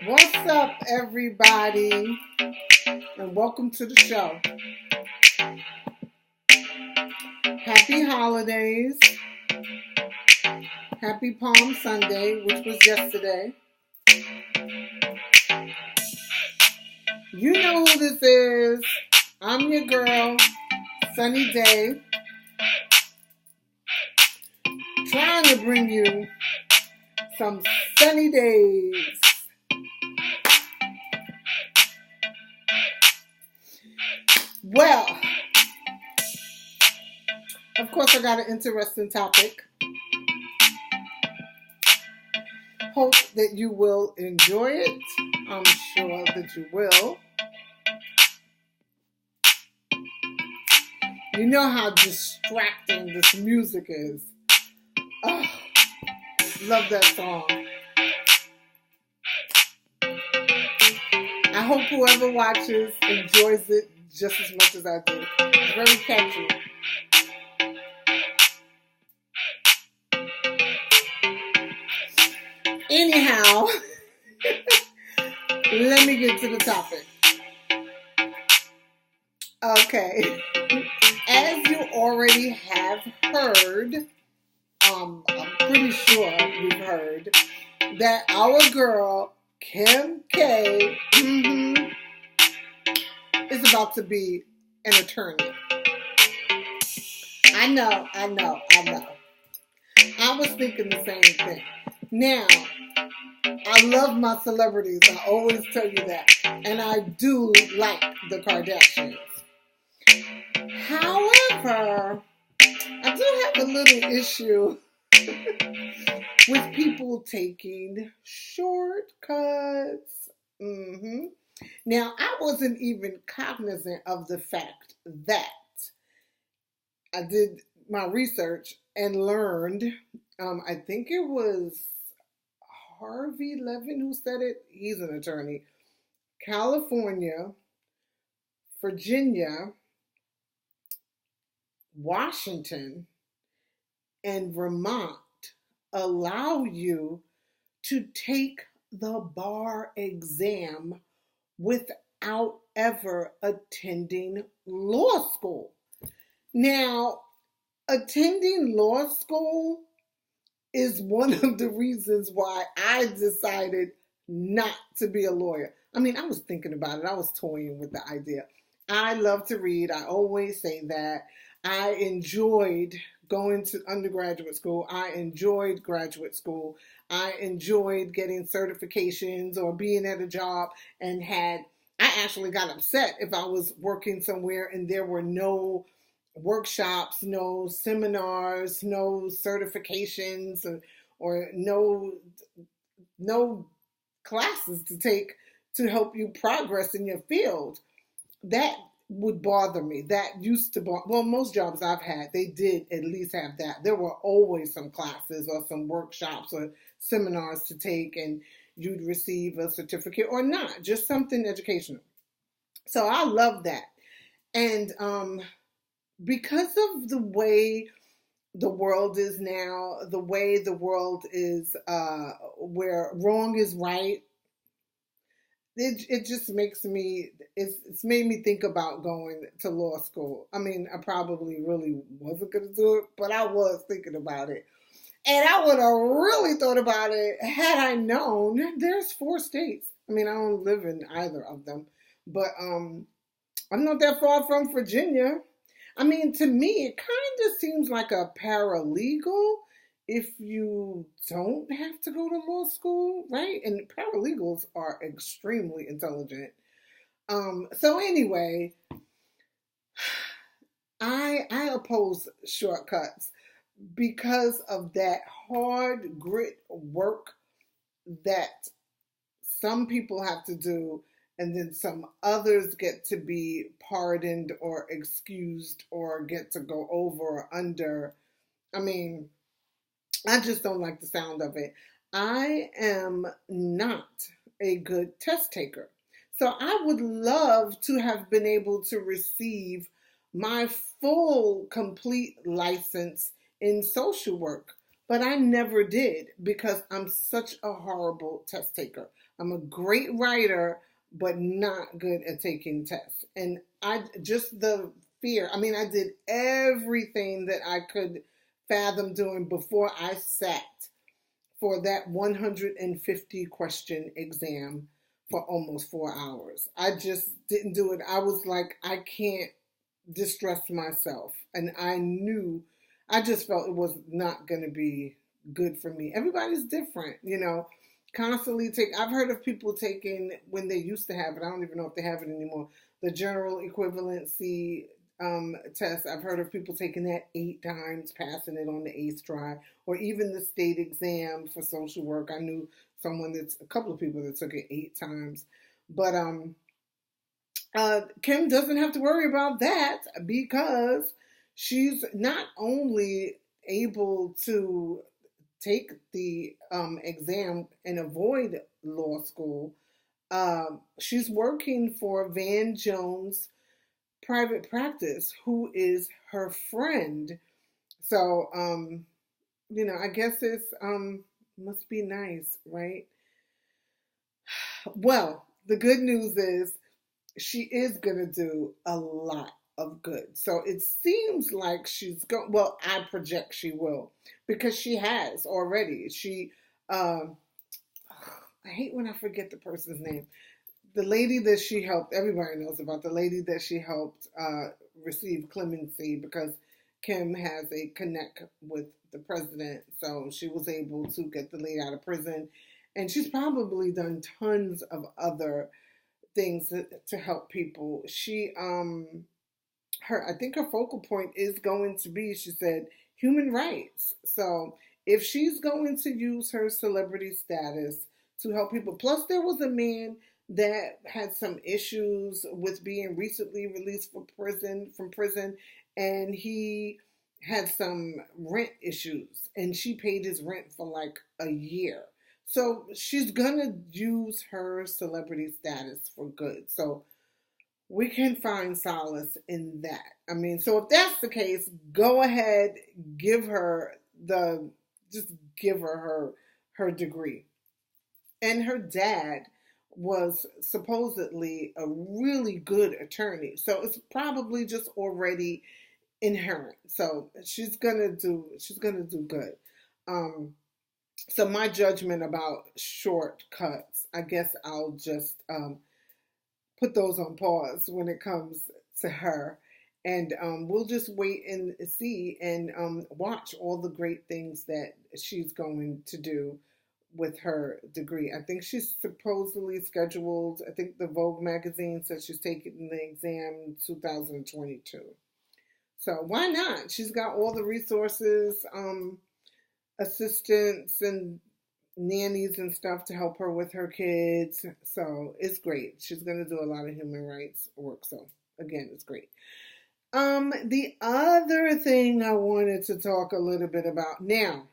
What's up, everybody? And welcome to the show. Happy holidays. Happy Palm Sunday, which was yesterday. You know who this is. I'm your girl, Sunny Day, trying to bring you some sunny days. Well, of course, I got an interesting topic. Hope that you will enjoy it. I'm sure that you will. You know how distracting this music is. Oh, love that song. I hope whoever watches enjoys it just as much as I do. It's very catchy. Anyhow, let me get to the topic. Okay. As you already have heard, I'm pretty sure you've heard that our girl Kim K is about to be an attorney. I know. I was thinking the same thing. Now, I love my celebrities. I always tell you that. And I do like the Kardashians. However, I do have a little issue with people taking shortcuts. Now, I wasn't even cognizant of the fact that I did my research and learned, I think it was Harvey Levin who said it. He's an attorney. California, Virginia, Washington, and Vermont allow you to take the bar exam without ever attending law school. Now, attending law school is one of the reasons why I decided not to be a lawyer. I mean, I was thinking about it. I was toying with the idea. I love to read. I always say that. I enjoyed going to undergraduate school. I enjoyed graduate school. I enjoyed getting certifications or being at a job and I actually got upset if I was working somewhere and there were no workshops, no seminars, no certifications, or no classes to take to help you progress in your field. That would bother me. That used to bother. Well, most jobs I've had, they did at least have that. There were always some classes or some workshops or seminars to take, and you'd receive a certificate or not, just something educational. So I love that. And because of the way the world is now, the way the world is where wrong is right, it just makes me, it's made me think about going to law school. I mean, I probably really wasn't going to do it, but I was thinking about it. And I would have really thought about it had I known. There's 4 states. I mean, I don't live in either of them, but I'm not that far from Virginia. I mean, to me, it kind of seems like a paralegal if you don't have to go to law school, right? And paralegals are extremely intelligent. So anyway, I oppose shortcuts because of that hard grit work that some people have to do, and then some others get to be pardoned or excused or get to go over or under. I mean, I just don't like the sound of it. I am not a good test taker. So I would love to have been able to receive my full, complete license in social work But I never did because I'm such a horrible test taker. I'm a great writer, but not good at taking tests. And I just the fear. I mean, I did everything that I could fathom doing before I sat for that 150 question exam for almost 4 hours. I just didn't do it. I was like, I can't distress myself. And I knew, I just felt it was not going to be good for me. Everybody's different, you know. Constantly take, I've heard of people taking, when they used to have it, I don't even know if they have it anymore, the general equivalency test. I've heard of people taking that 8 times, passing it on the eighth try, or even the state exam for social work. I knew a couple of people that took it 8 times. But Kim doesn't have to worry about that because she's not only able to take the exam and avoid law school, she's working for Van Jones Private Practice, who is her friend. So, I guess it's must be nice, right? Well, the good news is she is going to do a lot of good. So it seems like she's going, well, I project she will because she has already. I hate when I forget the person's name. The lady that she helped, everybody knows about the lady that she helped receive clemency because Kim has a connect with the president. So she was able to get the lady out of prison. And she's probably done tons of other things to help people. I think her focal point is going to be, she said, human rights. So if she's going to use her celebrity status to help people, plus there was a man that had some issues with being recently released from prison, and he had some rent issues, and she paid his rent for like a year. So she's gonna use her celebrity status for good. So we can find solace in that. I mean, so if that's the case, go ahead, just give her degree. And her dad was supposedly a really good attorney. So it's probably just already inherent. So she's gonna do good. So my judgment about shortcuts, I guess I'll just put those on pause when it comes to her. And we'll just wait and see and watch all the great things that she's going to do with her degree. I think she's supposedly scheduled, I think the Vogue magazine says she's taking the exam in 2022. So why not? She's got all the resources, assistants and nannies and stuff to help her with her kids. So it's great. She's going to do a lot of human rights work. So again, it's great. The other thing I wanted to talk a little bit about now,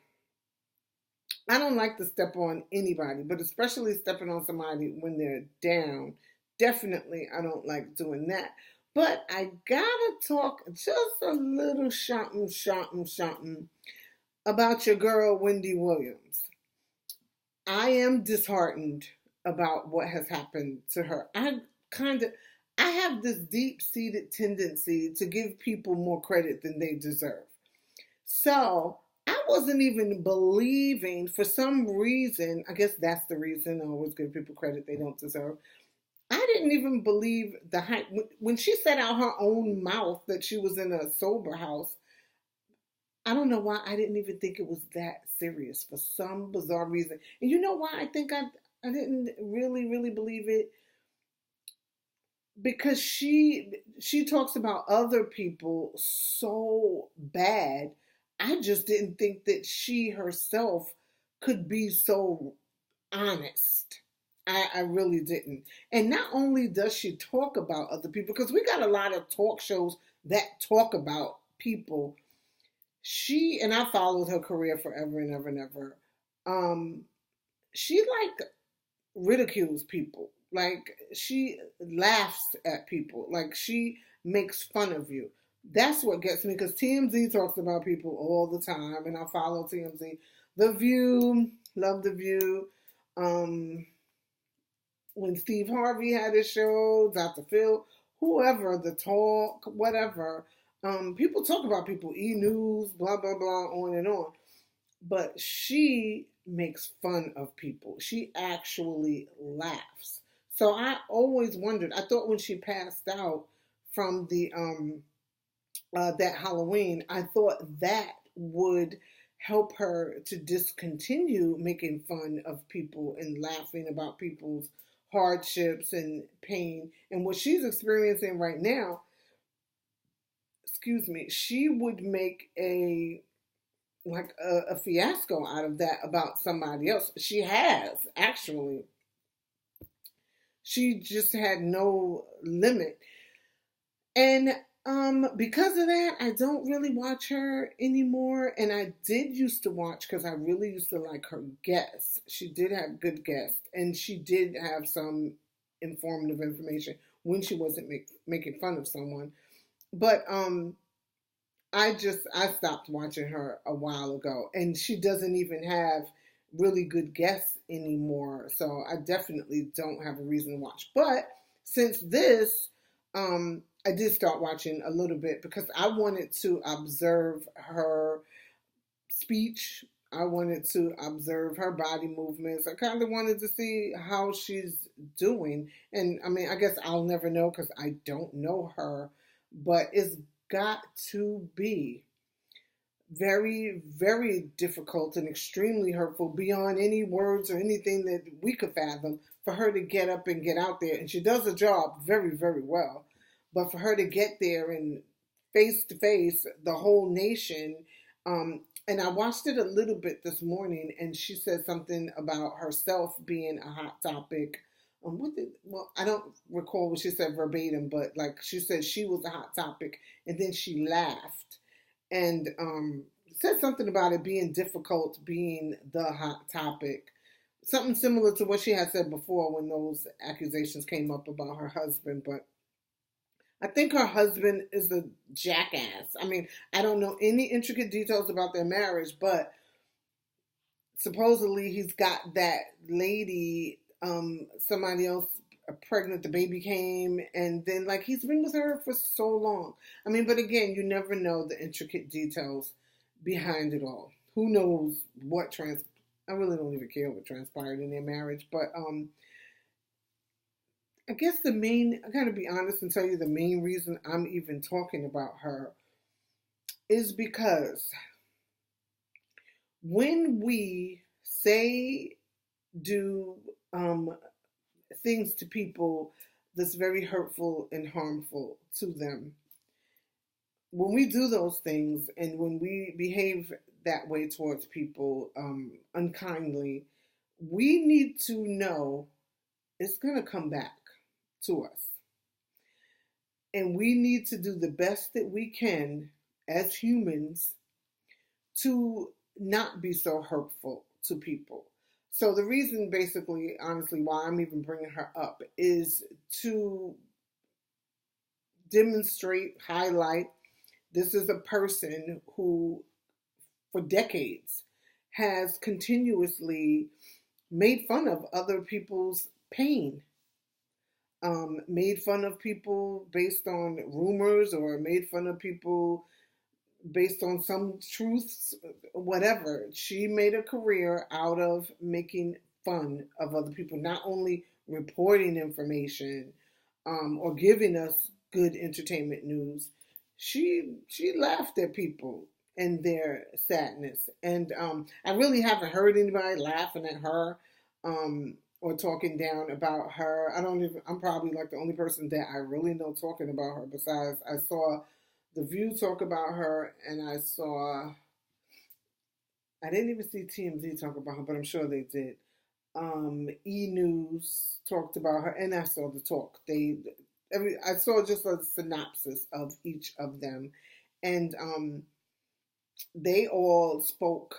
I don't like to step on anybody, but especially stepping on somebody when they're down. Definitely, I don't like doing that. But I gotta talk just a little something about your girl, Wendy Williams. I am disheartened about what has happened to her. I have this deep-seated tendency to give people more credit than they deserve. So I wasn't even believing, for some reason, I guess that's the reason I always give people credit they don't deserve. I didn't even believe the hype. When she said out her own mouth that she was in a sober house, I don't know why I didn't even think it was that serious for some bizarre reason. And you know why I think I didn't really believe it? Because she talks about other people so bad. I just didn't think that she herself could be so honest. I really didn't. And not only does she talk about other people, because we got a lot of talk shows that talk about people. And I followed her career forever and ever and ever. She like ridicules people. Like she laughs at people. Like she makes fun of you. That's what gets me, because TMZ talks about people all the time, and I follow TMZ. The View, love The View. Um, when Steve Harvey had his show, Dr. Phil, whoever, The Talk, whatever, people talk about people, E! News, blah, blah, blah, on and on. But she makes fun of people. She actually laughs. So I always wondered, I thought when she passed out from the that Halloween, I thought that would help her to discontinue making fun of people and laughing about people's hardships and pain. And what she's experiencing right now, excuse me, she would make a fiasco out of that about somebody else. She has actually. She just had no limit. And because of that, I don't really watch her anymore. And I did used to watch, because I really used to like her guests. She did have good guests, and she did have some informative information when she wasn't making fun of someone. But I stopped watching her a while ago, and she doesn't even have really good guests anymore. So I definitely don't have a reason to watch. But since this, I did start watching a little bit, because I wanted to observe her speech. I wanted to observe her body movements. I kind of wanted to see how she's doing. And I mean, I guess I'll never know, because I don't know her, but it's got to be very, very difficult and extremely hurtful, beyond any words or anything that we could fathom, for her to get up and get out there. And she does the job very, very well. But for her to get there and face to face the whole nation, and I watched it a little bit this morning, and she said something about herself being a hot topic. I don't recall what she said verbatim, but like she said she was a hot topic, and then she laughed and said something about it being difficult being the hot topic. Something similar to what she had said before when those accusations came up about her husband, but I think her husband is a jackass. I mean, I don't know any intricate details about their marriage, but supposedly he's got that lady, somebody else pregnant, the baby came, and then like he's been with her for so long. I mean, but again, you never know the intricate details behind it all. Who knows what I really don't even care what transpired in their marriage, but I guess I gotta be honest and tell you, the main reason I'm even talking about her is because when we do things to people that's very hurtful and harmful to them, when we do those things and when we behave that way towards people unkindly, we need to know it's going to come back to us. And we need to do the best that we can as humans to not be so hurtful to people. So the reason, basically, honestly, why I'm even bringing her up is to demonstrate, highlight, this is a person who, for decades, has continuously made fun of other people's pain, made fun of people based on rumors, or made fun of people based on some truths, whatever. She made a career out of making fun of other people, not only reporting information or giving us good entertainment news. She laughed at people and their sadness. And I really haven't heard anybody laughing at her or talking down about her. I'm probably like the only person that I really know talking about her, besides I saw The View talk about her, and I didn't even see TMZ talk about her, but I'm sure they did. E! News talked about her, and I saw The Talk. I saw just a synopsis of each of them, and they all spoke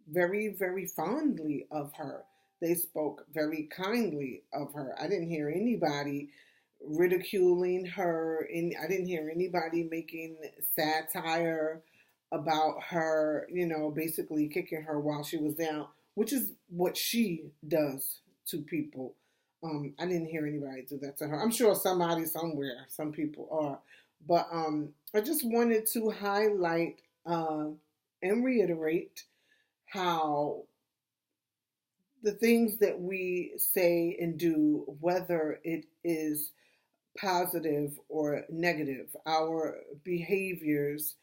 very, very fondly of her. They spoke very kindly of her. I didn't hear anybody ridiculing her, and I didn't hear anybody making satire about her, basically kicking her while she was down, which is what she does to people. I didn't hear anybody do that to her. I'm sure somebody somewhere, some people are, but I just wanted to highlight and reiterate how the things that we say and do, whether it is positive or negative, our behaviors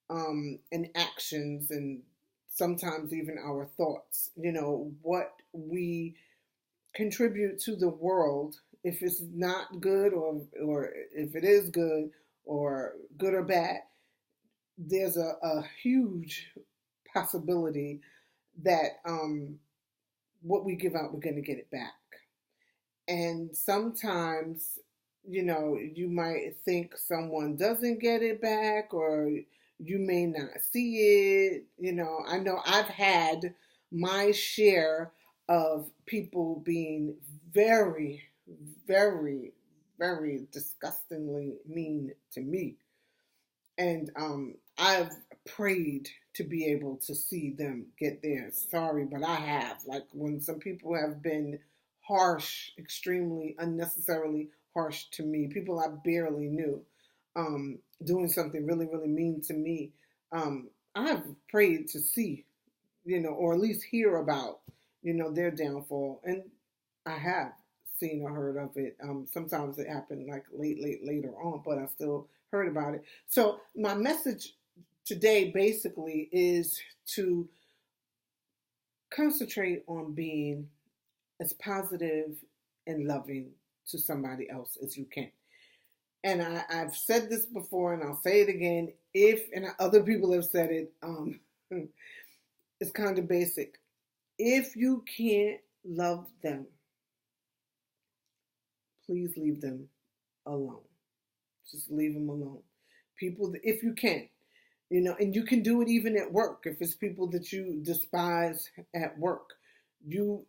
and actions, and sometimes even our thoughts, what we contribute to the world, if it's not good or if it is good or bad, there's a huge possibility that what we give out, we're going to get it back. And sometimes, you might think someone doesn't get it back, or you may not see it. I know I've had my share of people being very, very, very disgustingly mean to me. And I've prayed to be able to see them get there. Sorry, but I have. Like when some people have been harsh, extremely unnecessarily harsh to me, people I barely knew, doing something really, really mean to me. I've prayed to see, or at least hear about, their downfall. And I have seen or heard of it. Sometimes it happened like later on, but I still heard about it. So my message today basically is to concentrate on being as positive and loving to somebody else as you can. And I've said this before, and I'll say it again. And other people have said it, it's kind of basic. If you can't love them, please leave them alone. Just leave them alone. People, if you can, and you can do it even at work. If it's people that you despise at work, you,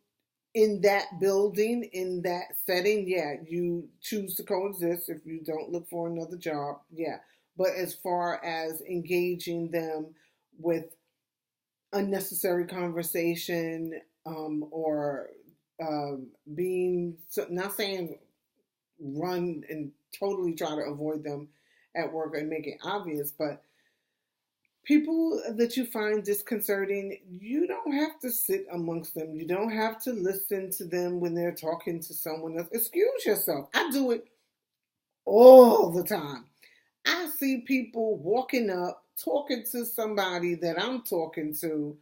in that building, in that setting, yeah, you choose to coexist if you don't look for another job, yeah. But as far as engaging them with unnecessary conversation, or being, not saying run and totally try to avoid them at work and make it obvious, but people that you find disconcerting, you don't have to sit amongst them. You don't have to listen to them when they're talking to someone else. Excuse yourself. I do it all the time. I see people walking up, talking to somebody that I'm talking to,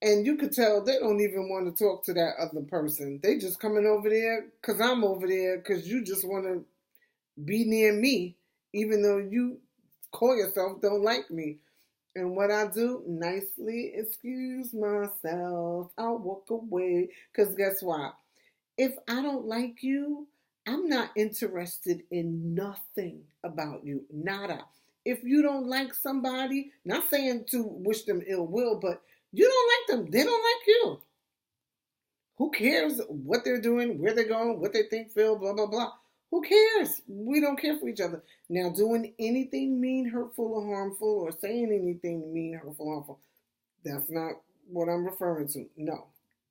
and you could tell they don't even want to talk to that other person. They just coming over there because I'm over there because you just want to be near me, even though you call yourself don't like me. And what I do, nicely excuse myself. I'll walk away. Because guess what? If I don't like you, I'm not interested in nothing about you. Nada. If you don't like somebody, not saying to wish them ill will, but you don't like them, they don't like you. Who cares what they're doing, where they're going, what they think, feel, blah, blah, blah. Who cares? We don't care for each other. Now, doing anything mean, hurtful, or harmful, or saying anything mean, hurtful, harmful, that's not what I'm referring to. No,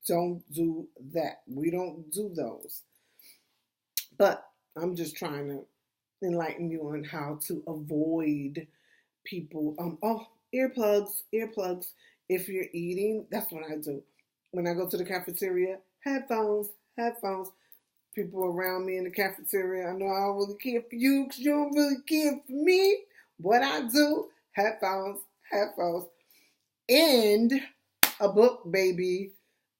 don't do that. We don't do those. But I'm just trying to enlighten you on how to avoid people. Earplugs, earplugs. If you're eating, that's what I do. When I go to the cafeteria, headphones, headphones. People around me in the cafeteria, I know I don't really care for you because you don't really care for me. What I do, headphones, headphones, and a book, baby.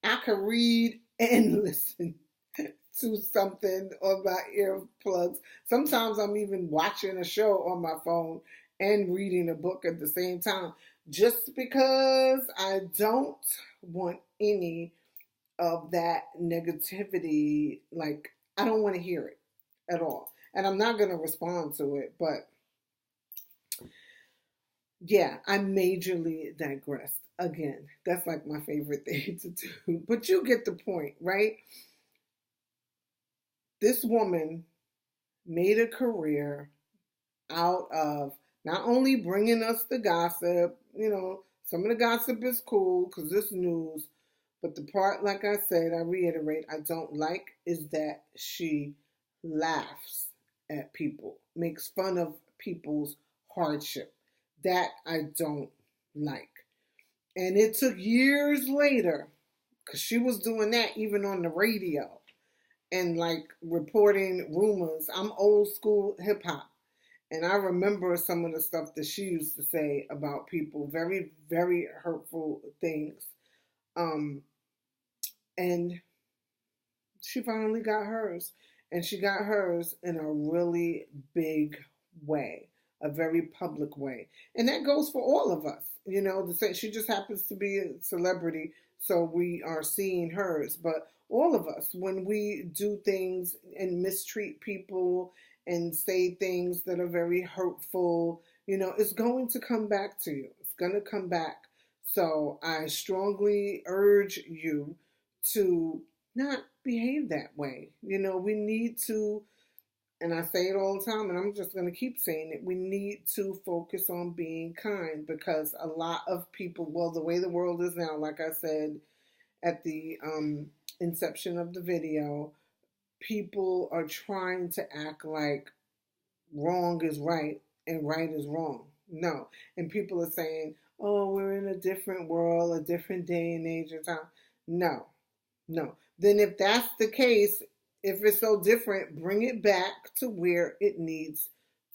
I can read and listen to something on my earplugs. Sometimes I'm even watching a show on my phone and reading a book at the same time, just because I don't want any of that negativity. Like, I don't want to hear it at all. And I'm not going to respond to it, but yeah, I majorly digressed. Again, that's like my favorite thing to do. But you get the point, right? This woman made a career out of not only bringing us the gossip, some of the gossip is cool because it's news, but the part, like I said, I reiterate, I don't like is that she laughs at people, makes fun of people's hardship. That I don't like. And it took years later, because she was doing that even on the radio and like reporting rumors. I'm old school hip hop. And I remember some of the stuff that she used to say about people, very, very hurtful things. Um, and she finally got hers. And she got hers in a really big way, a very public way. And that goes for all of us. She just happens to be a celebrity, so we are seeing hers. But all of us, when we do things and mistreat people and say things that are very hurtful, it's going to come back to you. It's going to come back. So I strongly urge you to not behave that way. We need to, and I say it all the time, and I'm just going to keep saying it, we need to focus on being kind, because a lot of people, well, the way the world is now, like I said at the inception of the video, people are trying to act like wrong is right and right is wrong. No. And people are saying, oh, we're in a different world, a different day and age and time. No. Then if that's the case, if it's so different, bring it back to where it needs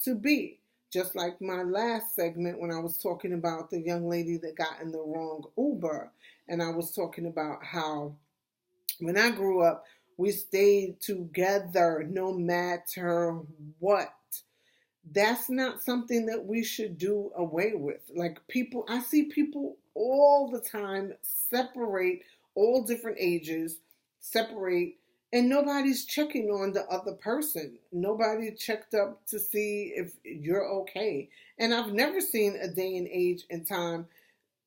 to be. Just like my last segment when I was talking about the young lady that got in the wrong Uber. And I was talking about how when I grew up, we stayed together no matter what. That's not something that we should do away with. Like people, I see people all the time separate, all different ages, separate, and nobody's checking on the other person. Nobody checked up to see if you're okay. And I've never seen a day and age and time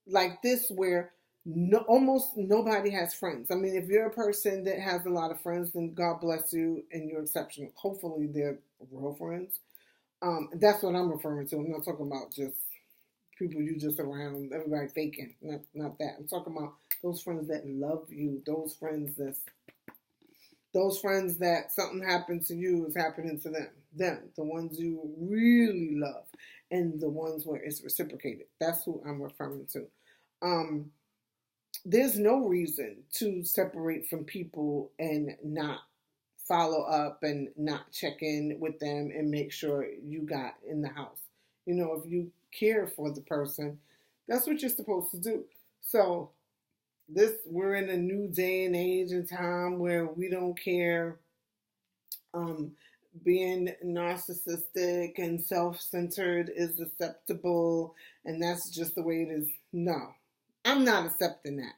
like this where almost nobody has friends. I mean, if you're a person that has a lot of friends, then God bless you and you're exceptional. Hopefully they're real friends. That's what I'm referring to. I'm not talking about just people you just around, everybody faking. Not that. I'm talking about those friends that love you. Those friends that something happened to you is happening to them. Them, the ones you really love, and the ones where it's reciprocated. That's who I'm referring to. There's no reason to separate from people and not follow up and not check in with them and make sure you got in the house. If you care for the person, that's what you're supposed to do. So we're in a new day and age and time where we don't care. Being narcissistic and self-centered is acceptable, and that's just the way it is. No, I'm not accepting that.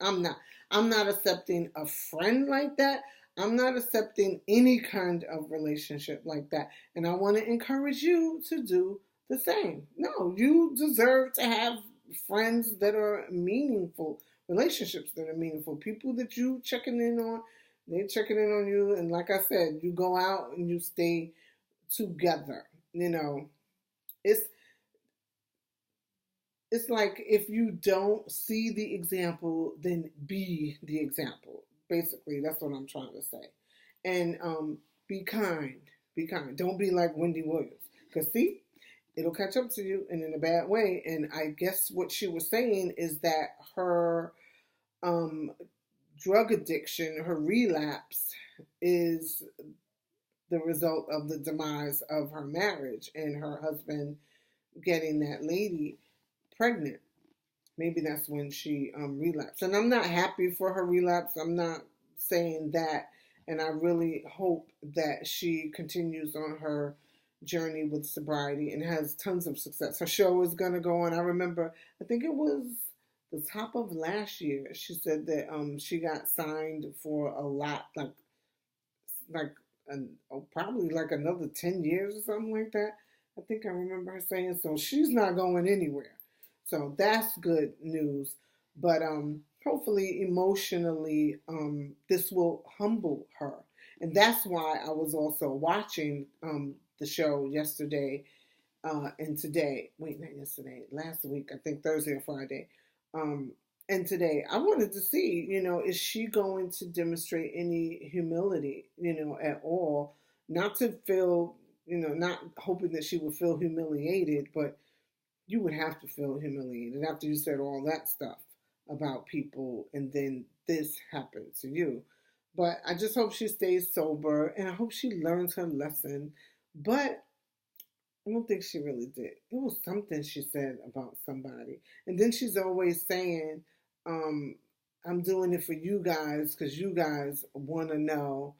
I'm not accepting a friend like that. I'm not accepting any kind of relationship like that. And I want to encourage you to do the same. No, you deserve to have friends that are meaningful, relationships that are meaningful, people that you checking in on, they checking in on you. And like I said, you go out and you stay together. It's like if you don't see the example, then be the example. Basically, that's what I'm trying to say. And be kind. Be kind. Don't be like Wendy Williams. Because see, it'll catch up to you and in a bad way. And I guess what she was saying is that her drug addiction, her relapse, is the result of the demise of her marriage and her husband getting that lady pregnant. Maybe that's when she relapsed. And I'm not happy for her relapse. I'm not saying that. And I really hope that she continues on her journey with sobriety and has tons of success. Her show is going to go on. I remember, I think it was the top of last year, she said that she got signed for a lot, probably like another 10 years or something like that. I think I remember her saying, so she's not going anywhere. So that's good news. But hopefully emotionally, this will humble her. And that's why I was also watching the show yesterday and today. Wait, not yesterday, last week, I think Thursday or Friday. Um, and today, I wanted to see, is she going to demonstrate any humility, at all? Not to feel, not hoping that she would feel humiliated, but you would have to feel humiliated after you said all that stuff about people and then this happened to you. But I just hope she stays sober and I hope she learns her lesson. But I don't think she really did. It was something she said about somebody. And then she's always saying, um, I'm doing it for you guys because you guys want to know.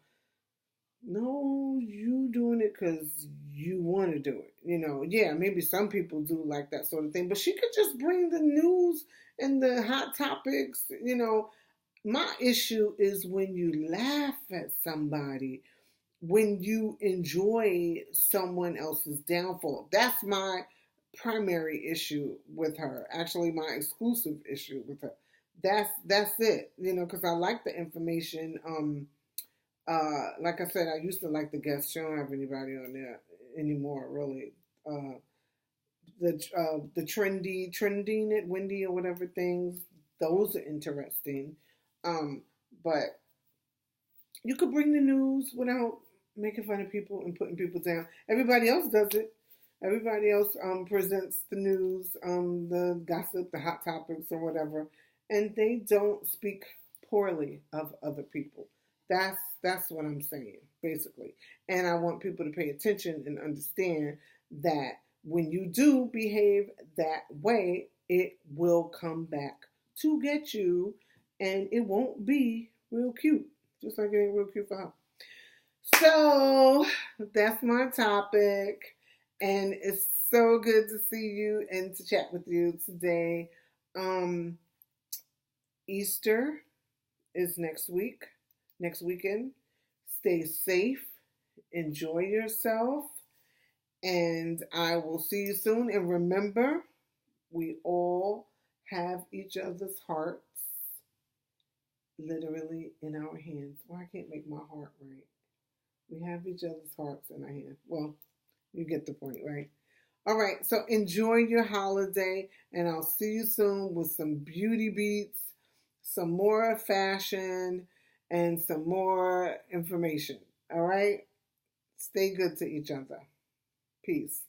No, you doing it because you want to do it. Yeah, maybe some people do like that sort of thing, but she could just bring the news and the hot topics. My issue is when you laugh at somebody, when you enjoy someone else's downfall. That's my primary issue with her. Actually, my exclusive issue with her. That's it. Because I like the information. Like I said, I used to like the guests. She don't have anybody on there anymore, really. The trending at Wendy or whatever things, those are interesting. But you could bring the news without making fun of people and putting people down. Everybody else does it. Everybody else presents the news, the gossip, the hot topics, or whatever, and they don't speak poorly of other people. That's what I'm saying, basically. And I want people to pay attention and understand that when you do behave that way, it will come back to get you, and it won't be real cute. Just like it ain't real cute for her. So that's my topic, and it's so good to see you and to chat with you today. Easter is next weekend. Stay safe, enjoy yourself, and I will see you soon. And remember, we all have each other's hearts literally in our hands. Well, I can't make my heart right. We have each other's hearts in our hands. Well, you get the point, right? All right, so enjoy your holiday, and I'll see you soon with some beauty beats, some more fashion, and some more information. All right? Stay good to each other. Peace.